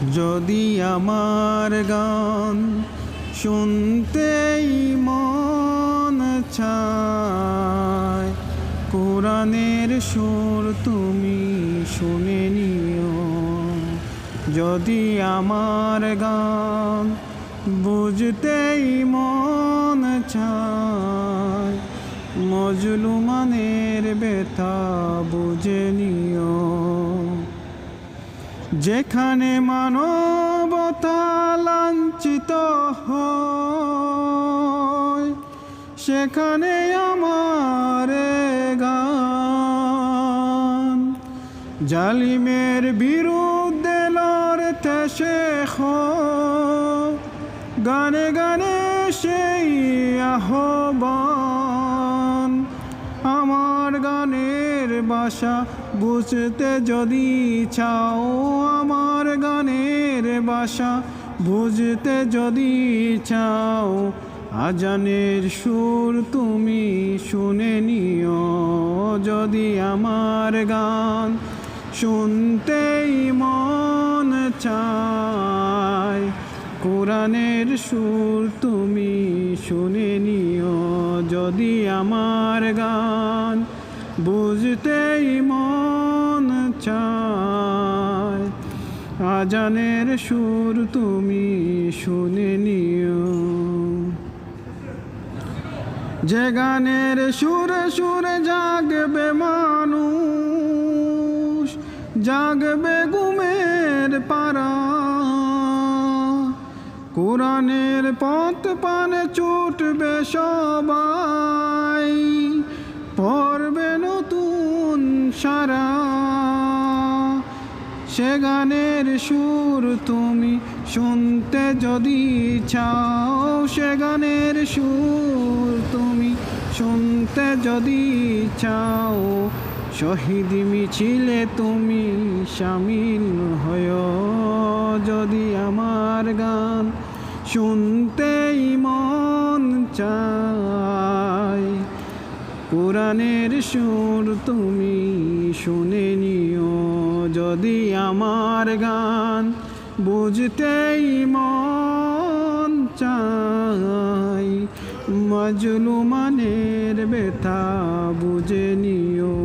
যদি আমার গান শুনতেই মন চায়, কোরআনের সুর তুমি শুনে নিও। যদি আমার গান বুঝতেই মন চায়, মজলুমানের ব্যথা বুঝে নিও। যেখানে মানবতা লাঞ্ছিত হয়, সেখানে আমার গান জালিমের বিরুদ্ধে লড়তে শেখ। গানে গানে সেই আহ্বান, আমার গানের ভাষা বুঝতে যদি চাও, আমার গানের ভাষা বুঝতে যদি চাও, আজানের সুর তুমি শুনে নিও। যদি আমার গান শুনতেই মন চায়, কোরআনের সুর তুমি শুনে নিও। যদি আমার গান বুঝতেই মন চায়, আজানের সুর তুমি শুনে নিও। যে গানের সুরে সুরে জাগবে মানুষ, জাগবে ঘুমের পারা, কোরআনের পথ পানে ছুটবে সবাই, পড়বে নতুন সারা। সে গানের সুর তুমি শুনতে যদি চাও, সে গানের সুর তুমি শুনতে যদি চাও, শহীদ মিছিলে তুমি শামিল হয়ো। যদি আমার গান শুনতেই মন চায়, কোরআনের সুর তুমি শুনে নিও। যদি আমার গান বুঝতেই মন চায়, মজলুমানের ব্যথা বুঝে নিও।